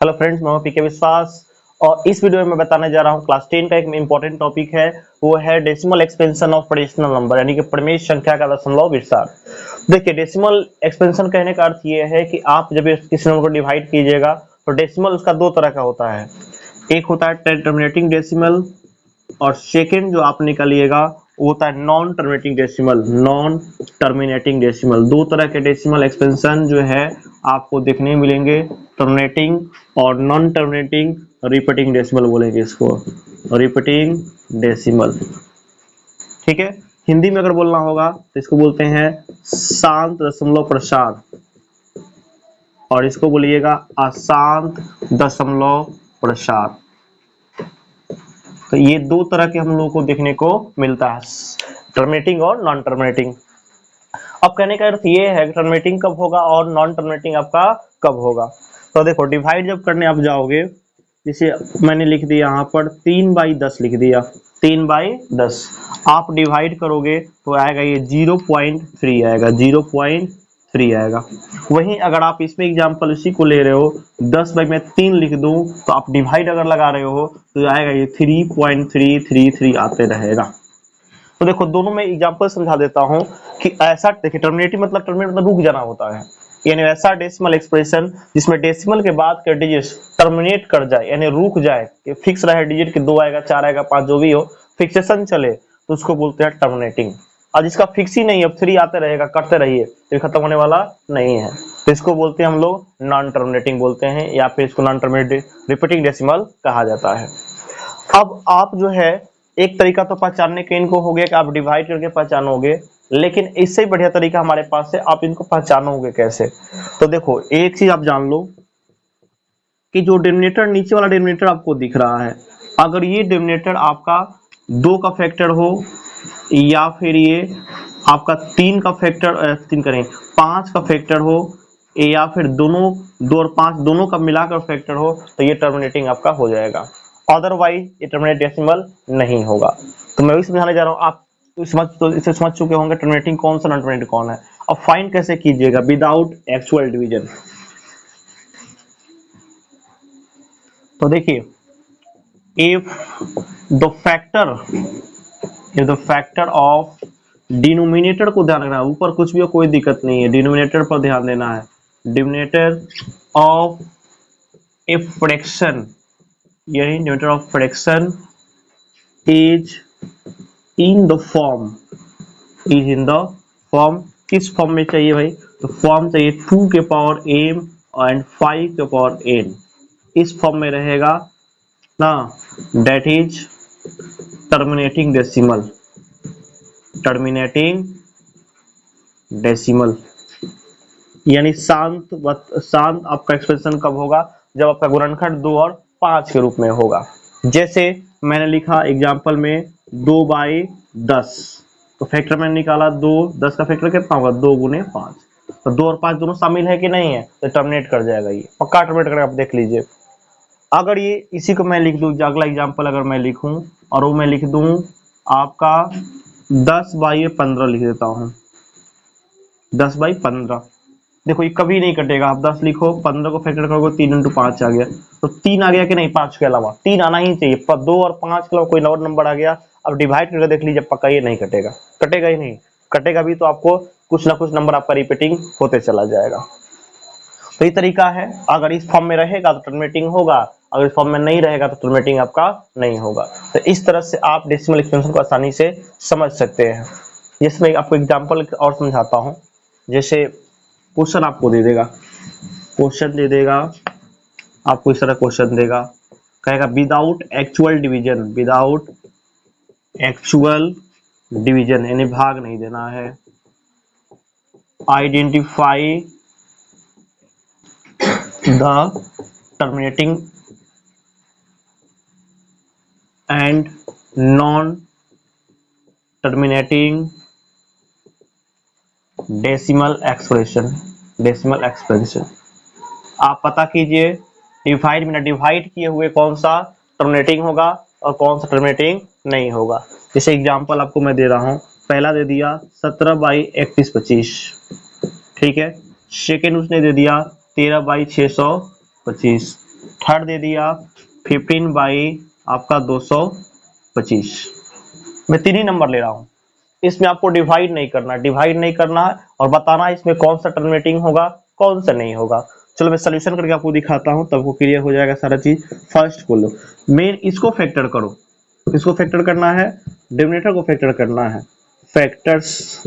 Hello friends, मैं पीके विश्वास और इस वीडियो में मैं बताने जा रहा हूं क्लास 10 का एक इंपॉर्टेंट टॉपिक है। वो है decimal expansion of rational number, यानी कि प्रमेय संख्या का दशमलव विस्तार। देखिए, डेसिमल एक्सपेंशन कहने का अर्थ ये है कि आप जब किसी नंबर को डिवाइड कीजिएगा तो डेसिमल उसका दो तरह का होता है। एक होता है टर्मिनेटिंग डेसिमल और सेकेंड जो आप निकालिएगा वो होता है non terminating decimal. Non terminating decimal, दो तरह के डेसिमल एक्सपेंशन जो है आपको देखने मिलेंगे, टर्मिनेटिंग और नॉन टर्मिनेटिंग रिपीटिंग डेसिमल बोलेंगे इसको, रिपीटिंग डेसिमल। ठीक है, हिंदी में अगर बोलना होगा तो इसको बोलते हैं शांत दशमलव प्रसार और इसको बोलिएगा अशांत दशमलव प्रसार। तो ये दो तरह के हम लोगों को देखने को मिलता है, टर्मिनेटिंग और नॉन टर्मिनेटिंग। अब कहने का अर्थ ये है कि टर्मिनेटिंग कब होगा और नॉन टर्मिनेटिंग आपका कब होगा। तो देखो, डिवाइड जब करने आप जाओगे, जैसे मैंने लिख दिया यहाँ पर 3/10 लिख दिया, 3/10 आप डिवाइड करोगे तो आएगा ये 0.3 आएगा, 0.3 आएगा। वहीं अगर आप इसमें एग्जांपल इसी को ले रहे हो, 10/3 लिख दूं तो आप डिवाइड अगर लगा रहे हो तो आएगा ये 3.333 आते रहेगा। तो देखो, दोनों में एग्जांपल समझा देता हूं कि ऐसा, देखिए टर्मिनेटिव मतलब टर्मिनेट मतलब रुक जाना होता है, यानी ऐसा डेसिमल एक्सप्रेशन जिसमें डेसिमल के बाद के डिजिट टर्मिनेट कर जाए यानी रुक जाए, कि फिक्स रहे डिजिट कि 2 आएगा 4 आएगा 5 जो भी हो, फिक्सेशन चले तो उसको बोलते हैं टर्मिनेटिंग। और जिसका फिक्स ही नहीं, अब 3 आते रहेगा करते रहिए तो खत्म होने वाला नहीं है, तो इसको बोलते हैं हम लोग नॉन टर्मिनेटिंग बोलते हैं, या फिर इसको नॉन टर्मिनेटिंग रिपीटिंग डेसिमल कहा जाता है। अब आप जो है, एक तरीका तो पहचानने के इनको हो गया कि आप डिवाइड करके पहचानोगे, लेकिन इससे बढ़िया तरीका हमारे पास है, आप इनको पहचानोगे कैसे। तो देखो, एक चीज आप जान लो कि जो डिनोमिनेटर, नीचे वाला डिनोमिनेटर आपको दिख रहा है, अगर ये डिनोमिनेटर आपका 2 का फैक्टर हो या फिर ये आपका 3 का फैक्टर, 3 करें 5 का फैक्टर हो, या फिर दोनों 2 और 5 दोनों का मिलाकर फैक्टर हो, तो ये टर्मिनेटिंग आपका हो जाएगा। अदरवाइज ये टर्मिनेट डेसिमल नहीं होगा। तो मैं वही समझाने जा रहा हूँ, आप इसे समझ चुके होंगे टर्मिनेटिंग कौन सा, नॉन टर्मिनेटिंग कौन है। अब फाइंड कैसे कीजिएगा विदाउट एक्चुअल डिवीजन। तो देखिए, if the factor of denominator को ध्यान रखना है, ऊपर कुछ भी हो कोई दिक्कत नहीं है, डिनोमिनेटर पर ध्यान देना है। डिनोमिनेटर ऑफ ए फ्रैक्शन, यानी denominator of fraction is in the form, किस फॉर्म में चाहिए भाई, तो फॉर्म चाहिए 2 के पावर m एंड 5 के पावर n, इस फॉर्म में रहेगा ना, that is terminating decimal. Terminating decimal यानी शांत आपका एक्सप्रेशन कब होगा, जब आपका गुणनखंड 2 और 5 के रूप में होगा। जैसे मैंने लिखा एग्जांपल में 2/10, तो फैक्टर मैंने निकाला 2, 10 का फैक्टर कितना होगा 2 × 5, तो 2 और 5 दोनों शामिल है कि नहीं है, तो टर्मिनेट कर जाएगा, ये पक्का टर्मिनेट करेगा। आप देख लीजिए, अगर ये इसी को मैं लिख दूं, अगला एग्जांपल अगर मैं लिखूं और वो मैं लिख दूं आपका 10/15 लिख देता हूं, 10/15, देखो ये कभी नहीं कटेगा। आप 10 लिखो, 15 को फैक्टर करोगे 3 × 5 आ गया, तो 3 आ गया कि नहीं, 5 के अलावा 3 आना ही चाहिए, पर 2 और 5 के अलावा कोई और नंबर आ गया, अब डिवाइड करके देख लीजिए, पक्का ये नहीं कटेगा, कटेगा ही नहीं, कटेगा भी तो आपको कुछ ना कुछ नंबर आपका रिपीटिंग होते चला जाएगा। तो ये तरीका है, अगर इस फॉर्म में रहेगा तो टर्मिनेटिंग होगा, अगर इस फॉर्म में नहीं रहेगा तो टर्मिनेटिंग आपका नहीं होगा। तो इस तरह से आप डेसिमल एक्सपेंशन को आसानी से समझ सकते हैं। जिसमें आपको एग्जांपल और समझाता हूं, जैसे क्वेश्चन आपको दे देगा, आपको इस तरह क्वेश्चन देगा, कहेगा विदाउट एक्चुअल डिवीजन यानी भाग नहीं देना है, identify the terminating and non terminating decimal expression. आप पता कीजिए डिवाइड में डिवाइड किए हुए कौन सा टर्मिनेटिंग होगा और कौन सा टर्मिनेटिंग नहीं होगा। जैसे एग्जांपल आपको मैं दे रहा हूं, पहला दे दिया 17/3125, ठीक है। सेकेंड उसने दे दिया 13/625, थर्ड दे दिया 15 बाई आपका 225। मैं 3 ही नंबर ले रहा हूं, इसमें आपको डिवाइड नहीं करना है और बताना है इसमें कौन सा टर्मिनेटिंग होगा कौन सा नहीं होगा। चलो मैं सोल्यूशन करके आपको दिखाता हूं, तब आपको क्लियर हो जाएगा सारा चीज। फर्स्ट को लो, मेन इसको फैक्टर करो, इसको फैक्टर करना है, डिनोमिनेटर को फैक्टर करना है। फैक्टर्स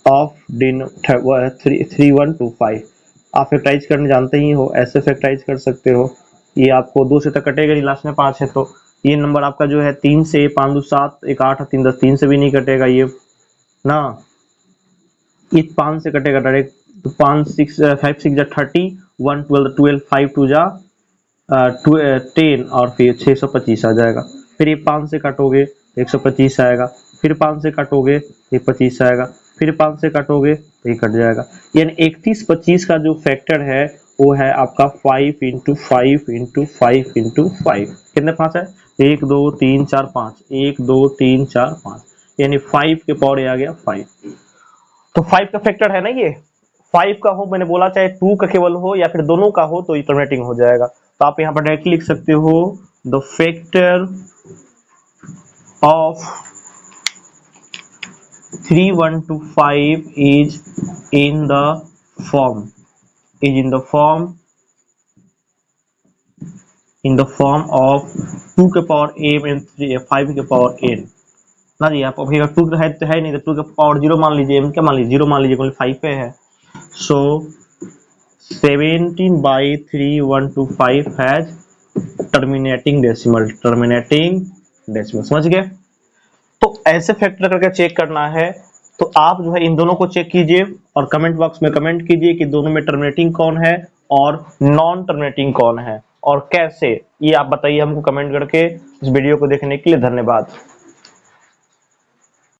ऑफ 3125 आप फैक्टराइज करने जानते ही हो, ऐसे फैक्टराइज कर सकते हो। ये आपको 2 से तक कटेगा नहीं, लास्ट में 5 है तो ये नंबर आपका जो है 3 से 5 2 7 1 8 3 10 3 से भी नहीं कटेगा ये ना, ये 5 से कटेगा डायरेक्ट। तो 5 6 5 6 जा 30 1 12 12 5 2 जा 10 और फिर 625 आ जाएगा। फिर ये 5 से काटोगे 125 आएगा, फिर 5 से काटोगे ये 25 आएगा, फिर 5 से काटोगे तो ये कट जाएगा। यानी 31 25 का जो फैक्टर है वो है आपका 5 इंटू 5 इंटू 5 इंटू 5। कितने 5 है? 1 2 3 4 5, 1 2 3 4 5, यानी 5 के पावर आ गया 5। तो 5 का फैक्टर है ना ये, 5 का हो, मैंने बोला चाहे 2 का केवल हो या फिर दोनों का हो तो ये टर्मिनेटिंग हो जाएगा। तो आप यहाँ पर डायरेक्टली लिख सकते हो the factor of 3125 is in the form of 2 के पावर m and 5 के पावर n ना जी। आप अभी 2 है तो है नहीं, तो 2 के पावर 0 मान लीजिए, m क्या मान लीजिए 0 मान लीजिए, क्योंकि 5 पे है। सो 17 by 3125 हैज टर्मिनेटिंग डेसिमल समझ गए। तो ऐसे फैक्टर करके चेक करना है, तो आप जो है इन दोनों को चेक कीजिए और कमेंट बॉक्स में कमेंट कीजिए कि दोनों में टर्मिनेटिंग कौन है और नॉन टर्मिनेटिंग कौन है और कैसे, ये आप बताइए हमको कमेंट करके। इस वीडियो को देखने के लिए धन्यवाद।